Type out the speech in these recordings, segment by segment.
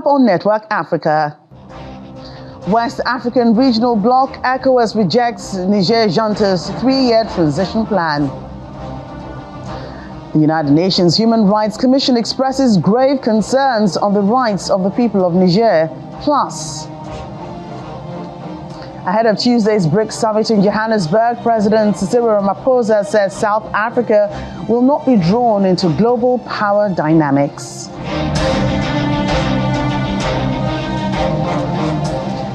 up on Network Africa. West African Regional Bloc, ECOWAS rejects Niger Junta's 3-year transition plan. The United Nations Human Rights Commission expresses grave concerns on the rights of the people of Niger. Plus, ahead of Tuesday's Brics summit in Johannesburg, President Cyril Ramaphosa says South Africa will not be drawn into global power dynamics.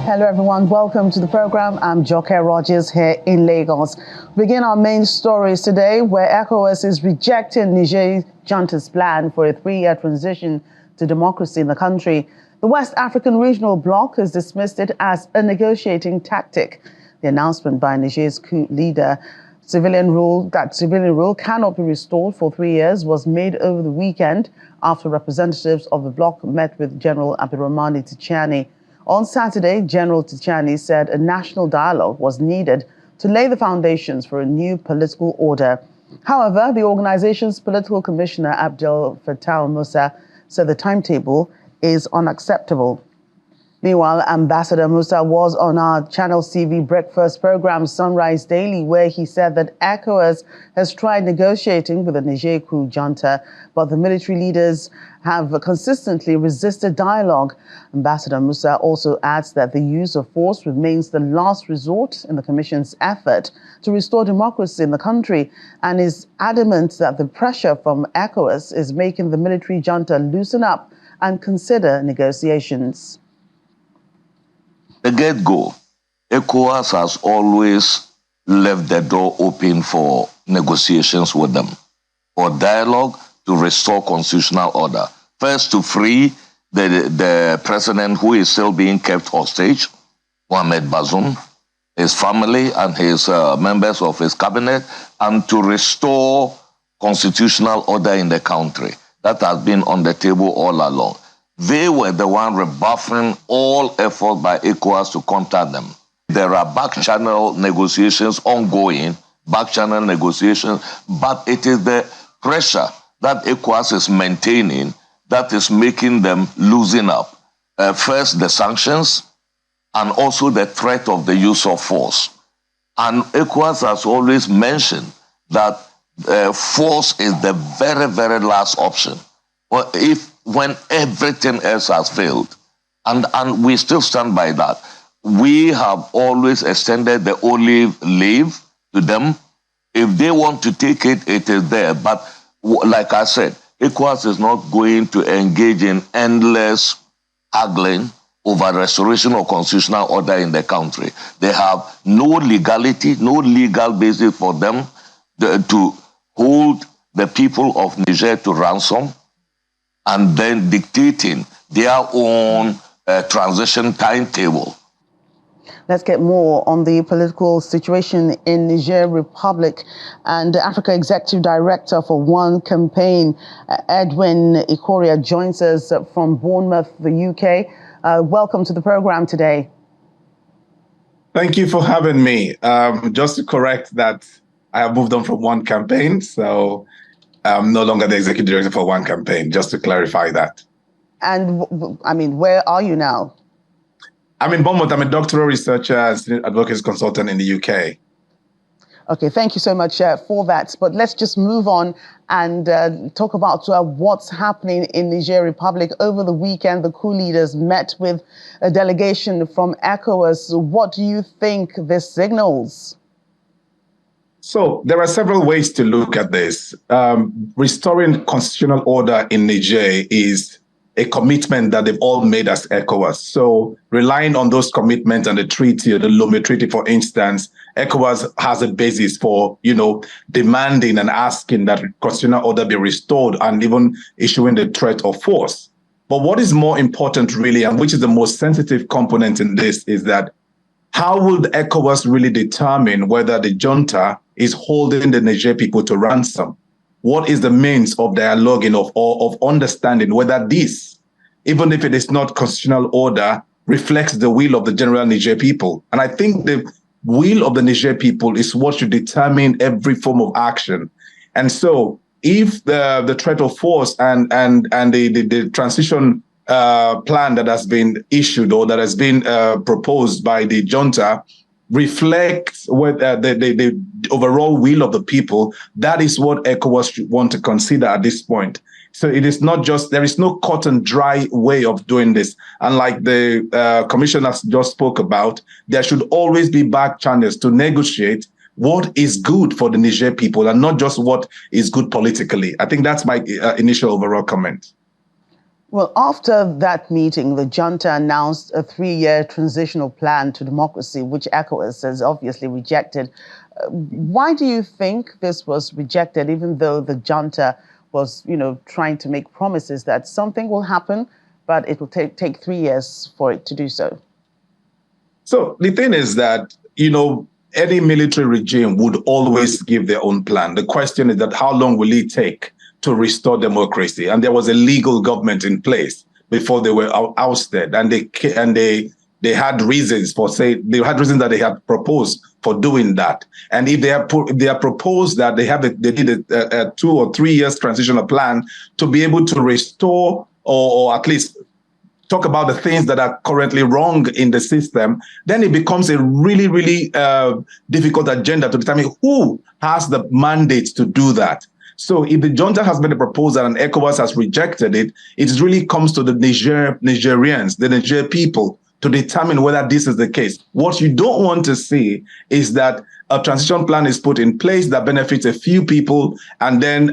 Hello everyone, welcome to the program. I'm Joke Rogers here in Lagos. We begin our main stories today where ECOWAS is rejecting Niger Junta's plan for a 3-year transition to democracy in the country. The West African Regional Bloc has dismissed it as a negotiating tactic. The announcement by Niger's coup leader civilian rule cannot be restored for 3 years was made over the weekend after representatives of the bloc met with General Abdurrahmani Tchiani. On Saturday, General Tchiani said a national dialogue was needed to lay the foundations for a new political order. However, the organization's political commissioner, Abdel Fattah Musa, said the timetable is unacceptable. Meanwhile, Ambassador Musa was on our Channels TV breakfast program Sunrise Daily, where he said that ECOWAS has tried negotiating with the Niger coup junta, but the military leaders have consistently resisted dialogue. Ambassador Musa also adds that the use of force remains the last resort in the Commission's effort to restore democracy in the country, and is adamant that the pressure from ECOWAS is making the military junta loosen up and consider negotiations. The get-go, ECOWAS has always left the door open for negotiations with them, for dialogue to restore constitutional order. First, to free the president who is still being kept hostage, Mohamed Bazoum, his family and his members of his cabinet, and to restore constitutional order in the country. That has been on the table all along. They were the one rebuffing all efforts by ECOWAS to contact them. There are back-channel negotiations ongoing, back-channel negotiations, but it is the pressure that ECOWAS is maintaining that is making them loosen up. First, the sanctions, and also the threat of the use of force. And ECOWAS has always mentioned that force is the very, very last option. Well, when everything else has failed, and we still stand by that. We have always extended the olive leaf to them. If they want to take it, it is there. But like I said, ECOWAS is not going to engage in endless haggling over restoration of constitutional order in the country. They have no legality, no legal basis for them to hold the people of Niger to ransom and then dictating their own transition timetable. Let's get more on the political situation in Niger Republic. And Africa Executive Director for One Campaign, Edwin Ikoria, joins us from Bournemouth, the UK. Welcome to the program today. Thank you for having me. Just to correct that, I have moved on from One Campaign, so I'm no longer the Executive Director for One Campaign, just to clarify that. And I mean, where are you now? I'm in Bournemouth. I'm a doctoral researcher and advocacy consultant in the UK. Okay, thank you so much for that. But let's just move on and talk about what's happening in Niger Republic. Over the weekend, the coup leaders met with a delegation from ECOWAS. What do you think this signals? So there are several ways to look at this. Restoring constitutional order in Niger is a commitment that they've all made as ECOWAS. So relying on those commitments and the treaty, the Lomé Treaty, for instance, ECOWAS has a basis for, demanding and asking that constitutional order be restored and even issuing the threat of force. But what is more important really, and which is the most sensitive component in this, is that how will the ECOWAS really determine whether the junta is holding the Niger people to ransom? What is the means of dialoguing, of understanding whether this, even if it is not constitutional order, reflects the will of the general Niger people? And I think the will of the Niger people is what should determine every form of action. And so if the threat of force and the transition plan that has been issued or that has been proposed by the junta reflects what the overall will of the people, that is what ECOWAS should want to consider at this point. So it is not just, there is no cut and dry way of doing this. And like the commissioner just spoke about, there should always be back channels to negotiate what is good for the Niger people and not just what is good politically. I think that's my initial overall comment. Well, after that meeting, the junta announced a 3-year transitional plan to democracy, which ECOWAS has obviously rejected. Why do you think this was rejected, even though the junta was, trying to make promises that something will happen, but it will take 3 years for it to do so? So the thing is that, any military regime would always give their own plan. The question is that how long will it take to restore democracy? And there was a legal government in place before they were ousted, and they had reasons that they had proposed for doing that. And if they have proposed that they did a 2 or 3 years transitional plan to be able to restore or at least talk about the things that are currently wrong in the system, then it becomes a really, really difficult agenda to determine who has the mandate to do that. So if the junta has made a proposal and ECOWAS has rejected it, it really comes to the Nigerians, the Niger people, to determine whether this is the case. What you don't want to see is that a transition plan is put in place that benefits a few people, and then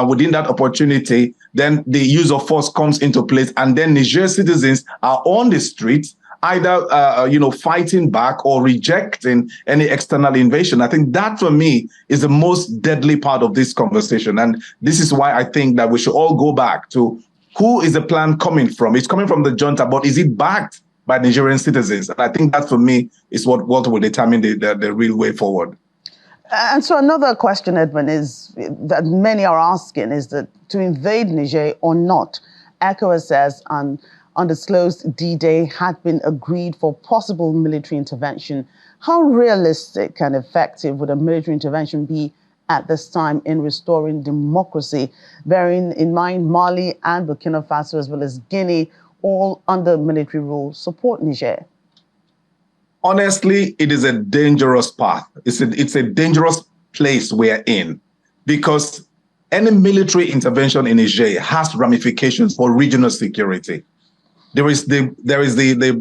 within that opportunity, then the use of force comes into place, and then Niger citizens are on the streets, either fighting back or rejecting any external invasion. I think that, for me, is the most deadly part of this conversation, and this is why I think that we should all go back to who is the plan coming from. It's coming from the junta, but is it backed by Nigerian citizens? And I think that, for me, is what will determine the real way forward. And so another question, Edmund, is that many are asking is that to invade Niger or not, ECOWAS says an undisclosed D-Day had been agreed for possible military intervention. How realistic and effective would a military intervention be at this time in restoring democracy, bearing in mind Mali and Burkina Faso, as well as Guinea, all under military rule, support Niger? Honestly, it is a dangerous path. It's a dangerous place we're in, because any military intervention in Niger has ramifications for regional security. There is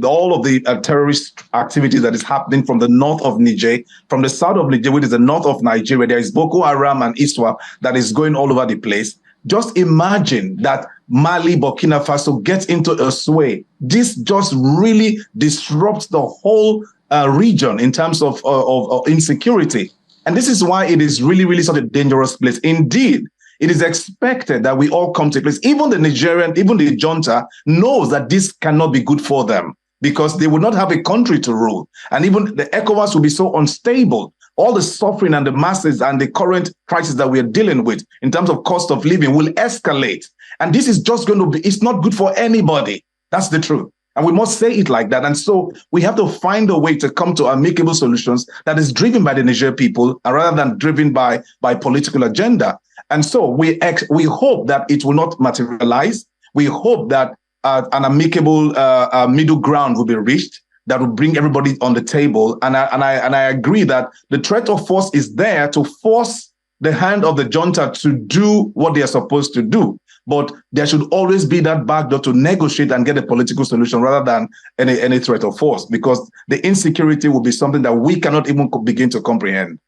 all of the terrorist activity that is happening from the north of Niger, from the south of Niger, which is the north of Nigeria. There is Boko Haram and ISWAP that is going all over the place. Just imagine that Mali, Burkina Faso gets into a sway. This just really disrupts the whole region in terms of insecurity. And this is why it is really, really such a dangerous place. Indeed, it is expected that we all come to a place. Even the junta knows that this cannot be good for them, because they will not have a country to rule. And even the ECOWAS will be so unstable. All the suffering and the masses and the current crisis that we are dealing with in terms of cost of living will escalate. And this is just going to be, it's not good for anybody. That's the truth. And we must say it like that. And so we have to find a way to come to amicable solutions that is driven by the Niger people rather than driven by political agenda. And so we hope that it will not materialize. We hope that an amicable middle ground will be reached that will bring everybody on the table. And I agree that the threat of force is there to force the hand of the junta to do what they are supposed to do. But there should always be that backdoor to negotiate and get a political solution rather than any threat of force, because the insecurity will be something that we cannot even begin to comprehend.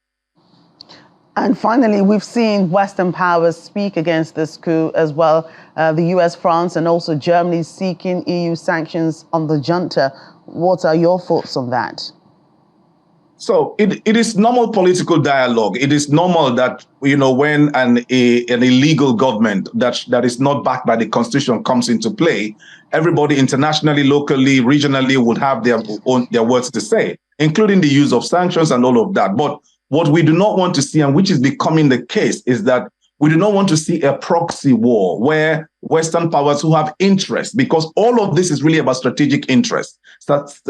And finally, we've seen Western powers speak against this coup as well. The US, France, and also Germany seeking EU sanctions on the junta. What are your thoughts on that? So it is normal political dialogue. It is normal that, when an illegal government that is not backed by the constitution comes into play, everybody internationally, locally, regionally would have their words to say, including the use of sanctions and all of that. But what we do not want to see, and which is becoming the case, is that we do not want to see a proxy war where Western powers who have interest, because all of this is really about strategic interest,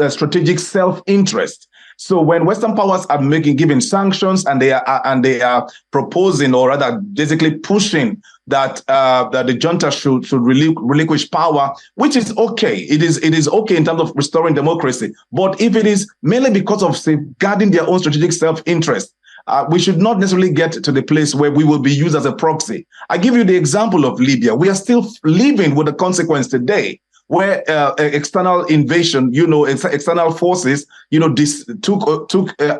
strategic self-interest. So when Western powers are giving sanctions and they are proposing, or rather basically pushing that the junta should relinquish power, which is okay. It is okay in terms of restoring democracy. But if it is mainly because of safeguarding their own strategic self-interest, we should not necessarily get to the place where we will be used as a proxy. I give you the example of Libya. We are still living with the consequence today, where external invasion, external forces, took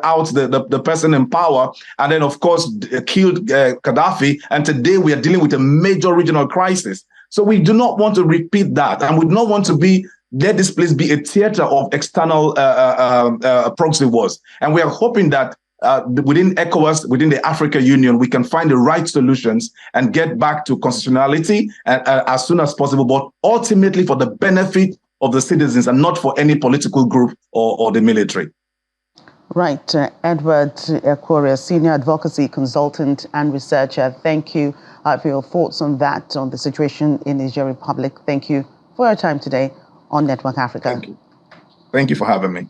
out the person in power, and then of course killed Gaddafi. And today we are dealing with a major regional crisis. So we do not want to repeat that, and we do not want to let this place be a theater of external proxy wars. And we are hoping that within ECOWAS, within the African Union, we can find the right solutions and get back to constitutionality as soon as possible, but ultimately for the benefit of the citizens and not for any political group or the military. Right. Edward Equoria, Senior Advocacy Consultant and Researcher, thank you for your thoughts on that, on the situation in Niger Republic. Thank you for your time today on Network Africa. Thank you. Thank you for having me.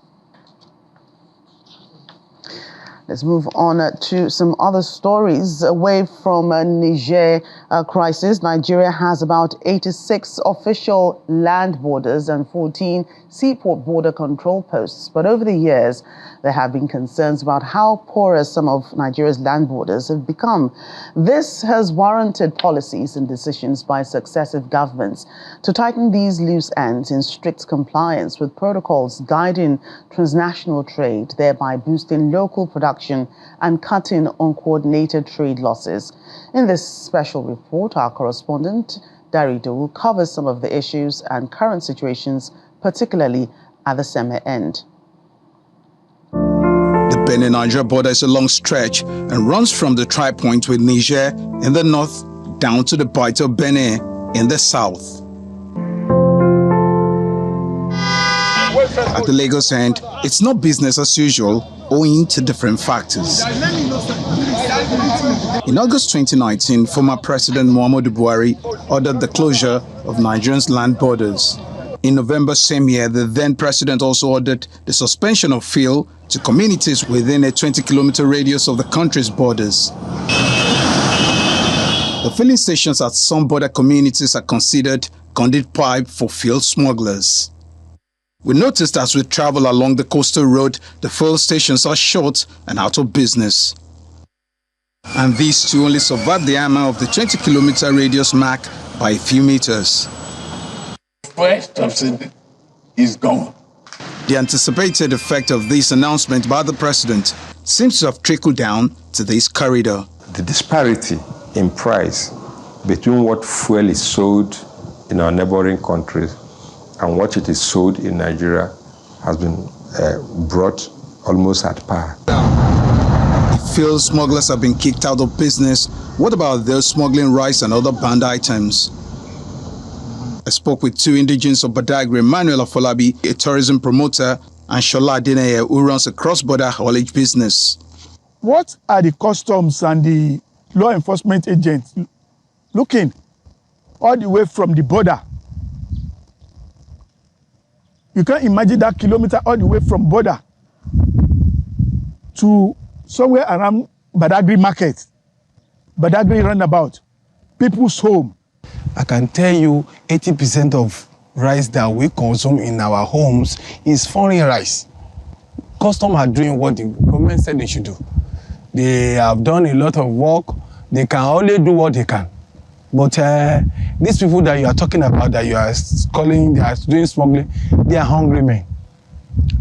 Let's move on to some other stories. Away from Niger crisis, Nigeria has about 86 official land borders and 14 seaport border control posts. But over the years, there have been concerns about how porous some of Nigeria's land borders have become. This has warranted policies and decisions by successive governments to tighten these loose ends in strict compliance with protocols guiding transnational trade, thereby boosting local production and cutting uncoordinated trade losses. In this special report, our correspondent, Darido, covers some of the issues and current situations, particularly at the summer end. The Benin-Niger border is a long stretch and runs from the tri-point with Niger in the north down to the Bight of Benin in the south. At the Lagos end, it's not business as usual, owing to different factors. In August 2019, former President Muhammadu Buhari ordered the closure of Nigeria's land borders. In November same year, the then president also ordered the suspension of fuel to communities within a 20-kilometer radius of the country's borders. The filling stations at some border communities are considered conduit pipe for fuel smugglers. We noticed as we travel along the coastal road, the fuel stations are short and out of business. And these two only survived the hammer of the 20-kilometer radius mark by a few meters. First subsidy is gone. The anticipated effect of this announcement by the president seems to have trickled down to this corridor. The disparity in price between what fuel is sold in our neighboring countries and what it is sold in Nigeria has been brought almost at par. If fuel smugglers have been kicked out of business, what about those smuggling rice and other banned items? I spoke with two indigenes of Badagry, Emmanuel Afolabi, a tourism promoter, and Shola Adeneye, who runs a cross-border haulage business. What are the customs and the law enforcement agents looking all the way from the border? You can imagine that kilometer all the way from border to somewhere around Badagry market, Badagry roundabout, people's home. I can tell you 80% of rice that we consume in our homes is foreign rice. Customs are doing what the government said they should do. They have done a lot of work. They can only do what they can. But these people that you are talking about, that you are calling, they are doing smuggling, they are hungry men.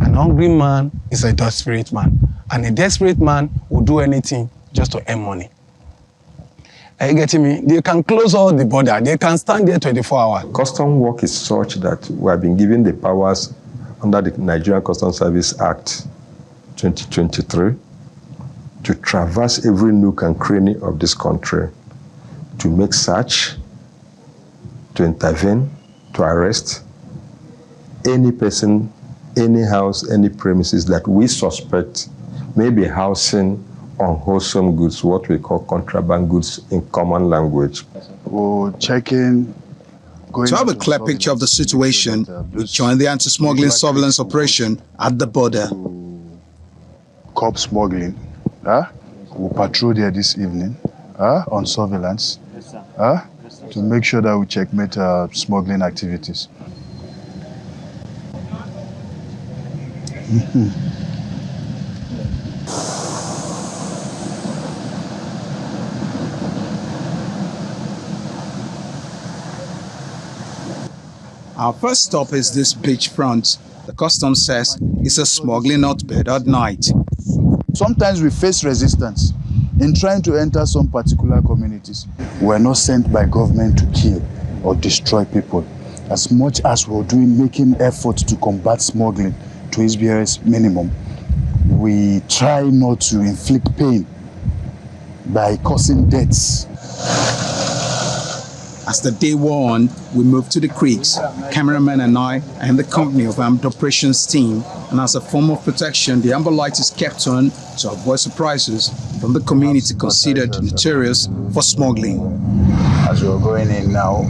An hungry man is a desperate man. And a desperate man will do anything just to earn money. Are you getting me? They can close all the border. They can stand there 24 hours. Custom work is such that we have been given the powers under the Nigerian Customs Service Act 2023 to traverse every nook and cranny of this country, to make search, to intervene, to arrest any person, any house, any premises that we suspect may be housing unwholesome goods, what we call contraband goods in common language. We'll check in To have a clear picture of the situation, we joined the anti-smuggling surveillance operation at the border. Curb smuggling. We'll patrol there this evening on surveillance to make sure that we checkmate smuggling activities. Our first stop is this beachfront. The customs says it's a smuggling hotbed at night. Sometimes we face resistance in trying to enter some particular communities. We're not sent by government to kill or destroy people. As much as we're making efforts to combat smuggling to its barest minimum, we try not to inflict pain by causing deaths. As the day wore on, we moved to the creeks. Cameraman and I are in the company of armed operations team, and as a form of protection, the amber light is kept on to avoid surprises from the community considered notorious for smuggling. As we are going in now,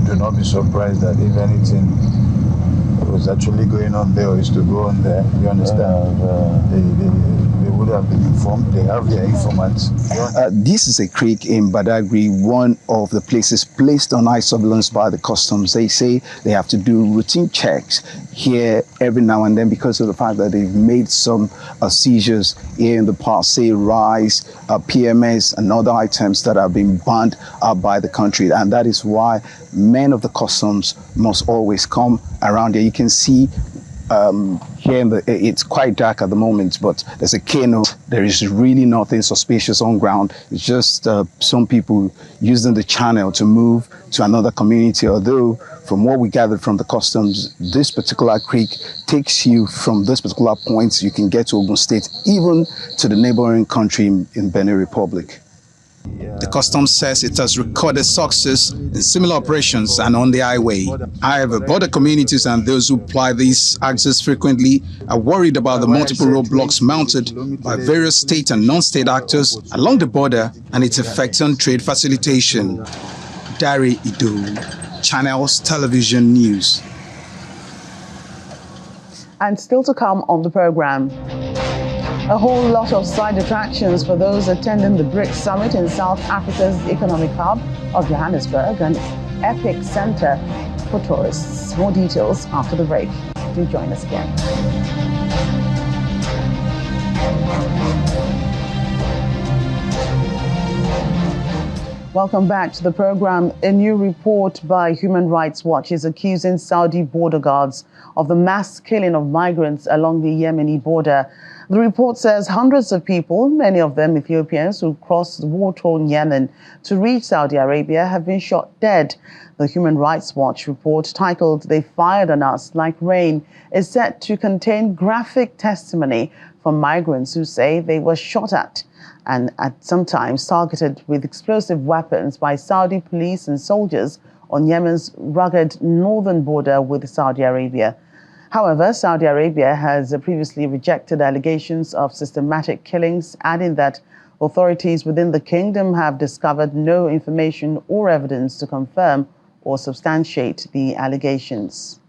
do not be surprised that if anything was actually going on there or is to go on there, you understand? They would have been informed. They have their informants. This is a creek in Badagry, one of the places placed on high surveillance by the customs. They say they have to do routine checks here every now and then because of the fact that they've made some seizures here in the past, say rice, PMS and other items that have been banned by the country. And that is why men of the customs must always come around here. You can see here it's quite dark at the moment, but there's a canoe. There is really nothing suspicious on ground. It's just some people using the channel to move to another community. Although, from what we gathered from the customs, this particular creek takes you from this particular point, you can get to Ogun State, even to the neighboring country in Benin Republic. The customs says it has recorded success in similar operations and on the highway. However, border communities and those who ply these access frequently are worried about the multiple roadblocks mounted by various state and non-state actors along the border and its effect on trade facilitation. Dari Ido, Channels Television News. And still to come on the program, a whole lot of side attractions for those attending the Brics Summit in South Africa's economic hub of Johannesburg and epic center for tourists. More details after the break. Do join us again. Welcome back to the program. A new report by Human Rights Watch is accusing Saudi border guards of the mass killing of migrants along the Yemeni border. The report says hundreds of people, many of them Ethiopians, who crossed war-torn Yemen to reach Saudi Arabia have been shot dead. The Human Rights Watch report, titled "They Fired on Us Like Rain," is set to contain graphic testimony from migrants who say they were shot at and sometimes targeted with explosive weapons by Saudi police and soldiers on Yemen's rugged northern border with Saudi Arabia. However, Saudi Arabia has previously rejected allegations of systematic killings, adding that authorities within the kingdom have discovered no information or evidence to confirm or substantiate the allegations.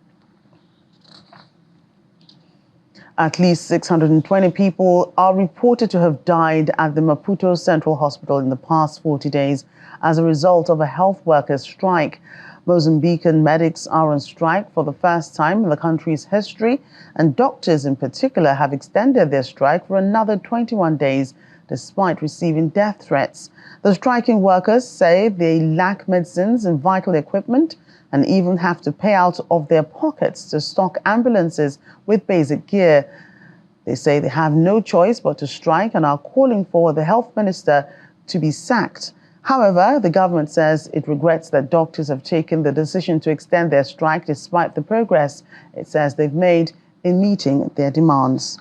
At least 620 people are reported to have died at the Maputo Central Hospital in the past 40 days as a result of a health workers' strike. Mozambican medics are on strike for the first time in the country's history, and doctors in particular have extended their strike for another 21 days, despite receiving death threats. The striking workers say they lack medicines and vital equipment and even have to pay out of their pockets to stock ambulances with basic gear. They say they have no choice but to strike and are calling for the health minister to be sacked. However, the government says it regrets that doctors have taken the decision to extend their strike despite the progress it says they've made in meeting their demands.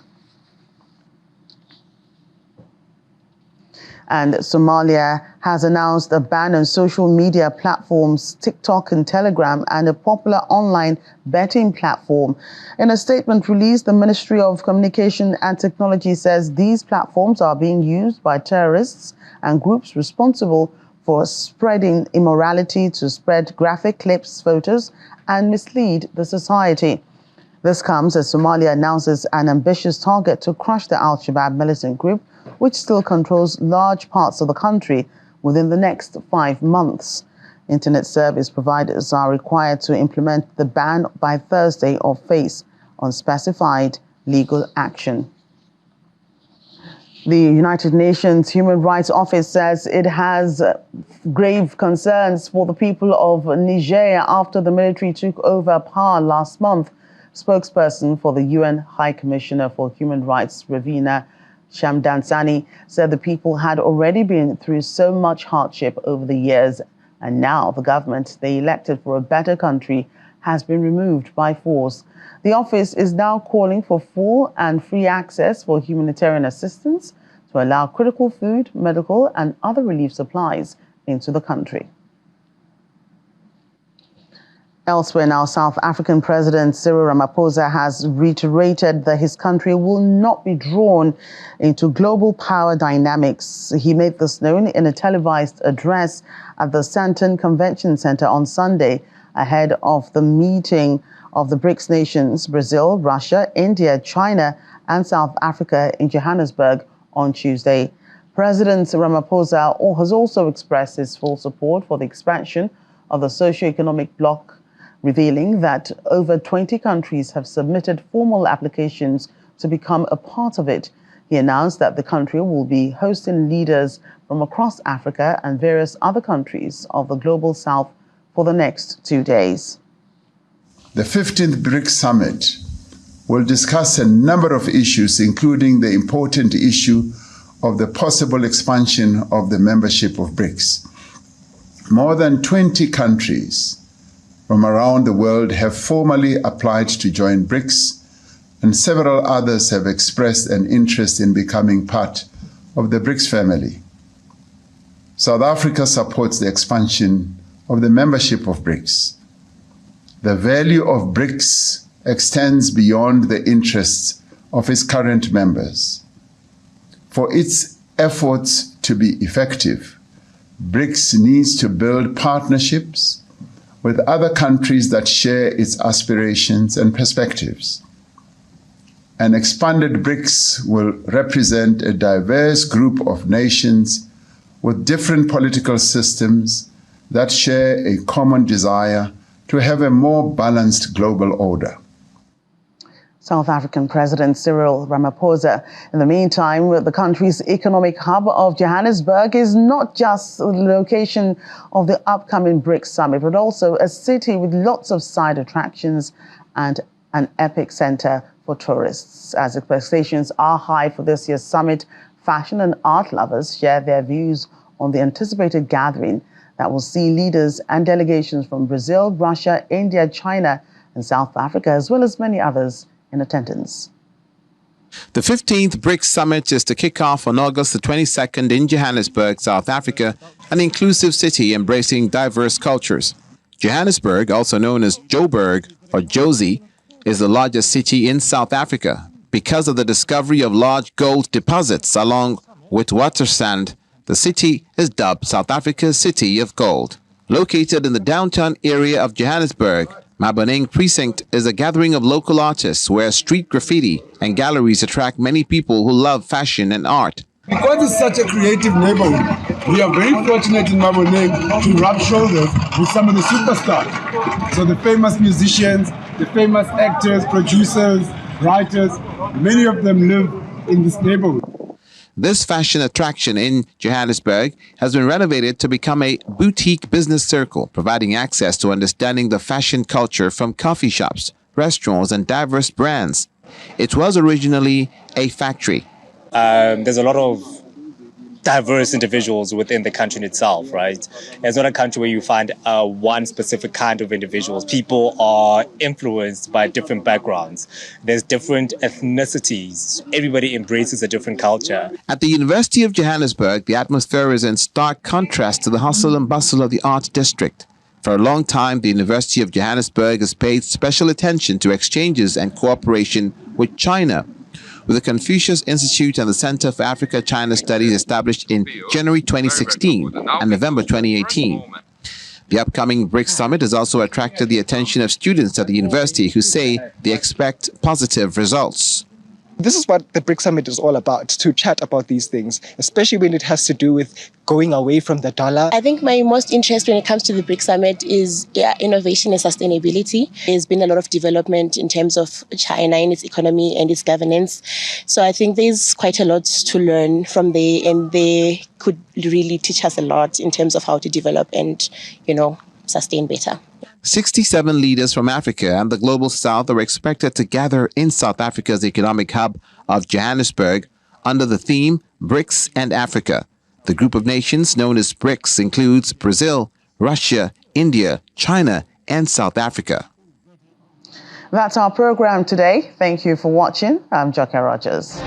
And Somalia has announced a ban on social media platforms TikTok and Telegram and a popular online betting platform. In a statement released, the Ministry of Communication and Technology says these platforms are being used by terrorists and groups responsible for spreading immorality to spread graphic clips, photos, and mislead the society. This comes as Somalia announces an ambitious target to crush the Al-Shabaab militant group, which still controls large parts of the country, within the next 5 months. Internet service providers are required to implement the ban by Thursday or face unspecified legal action. The United Nations Human Rights Office says it has grave concerns for the people of Niger after the military took over power last month. Spokesperson for the UN High Commissioner for Human Rights, Ravina Shamdasani, said the people had already been through so much hardship over the years, and now the government they elected for a better country has been removed by force. The office is now calling for full and free access for humanitarian assistance to allow critical food, medical, and other relief supplies into the country. Elsewhere now, South African President Cyril Ramaphosa has reiterated that his country will not be drawn into global power dynamics. He made this known in a televised address at the Sandton Convention Center on Sunday, ahead of the meeting of the Brics nations, Brazil, Russia, India, China, and South Africa in Johannesburg on Tuesday. President Ramaphosa has also expressed his full support for the expansion of the socio-economic bloc, revealing that over 20 countries have submitted formal applications to become a part of it. He announced that the country will be hosting leaders from across Africa and various other countries of the Global South for the next 2 days. The 15th Brics Summit will discuss a number of issues, including the important issue of the possible expansion of the membership of Brics. More than 20 countries from around the world have formally applied to join Brics, and several others have expressed an interest in becoming part of the Brics family. South Africa supports the expansion of the membership of Brics. The value of Brics extends beyond the interests of its current members. For its efforts to be effective, Brics needs to build partnerships with other countries that share its aspirations and perspectives. An expanded Brics will represent a diverse group of nations with different political systems that share a common desire to have a more balanced global order. South African President Cyril Ramaphosa. In the meantime, the country's economic hub of Johannesburg is not just the location of the upcoming Brics Summit, but also a city with lots of side attractions and an epic center for tourists. As expectations are high for this year's summit, fashion and art lovers share their views on the anticipated gathering that will see leaders and delegations from Brazil, Russia, India, China, and South Africa, as well as many others in attendance. The 15th Brics Summit is to kick off on August the 22nd in Johannesburg, South Africa, an inclusive city embracing diverse cultures. Johannesburg, also known as Joburg or Jozi, is the largest city in South Africa. Because of the discovery of large gold deposits along with water sand, the city is dubbed South Africa's City of Gold. Located in the downtown area of Johannesburg, Mabaneng Precinct is a gathering of local artists where street graffiti and galleries attract many people who love fashion and art. Because it's such a creative neighborhood, we are very fortunate in Mabaneng to rub shoulders with some of the superstars. So the famous musicians, the famous actors, producers, writers, many of them live in this neighborhood. This fashion attraction in Johannesburg has been renovated to become a boutique business circle, providing access to understanding the fashion culture from coffee shops, restaurants, and diverse brands. It was originally a factory. There's a lot of diverse individuals within the country itself, right? It's not a country where you find one specific kind of individuals. People are influenced by different backgrounds. There's different ethnicities. Everybody embraces a different culture. At the University of Johannesburg, the atmosphere is in stark contrast to the hustle and bustle of the art district. For a long time, the University of Johannesburg has paid special attention to exchanges and cooperation with China, with the Confucius Institute and the Center for Africa-China Studies established in January 2016 and November 2018. The upcoming BRICS Summit has also attracted the attention of students at the university who say they expect positive results. This is what the BRICS Summit is all about, to chat about these things, especially when it has to do with going away from the dollar. I think my most interest when it comes to the BRICS Summit is innovation and sustainability. There's been a lot of development in terms of China and its economy and its governance. So I think there's quite a lot to learn from there, and they could really teach us a lot in terms of how to develop and, sustain better. 67 leaders from Africa and the Global South are expected to gather in South Africa's economic hub of Johannesburg under the theme BRICS and Africa. The group of nations known as BRICS includes Brazil, Russia, India, China, and South Africa. That's our program today. Thank you for watching. I'm Joker Rogers.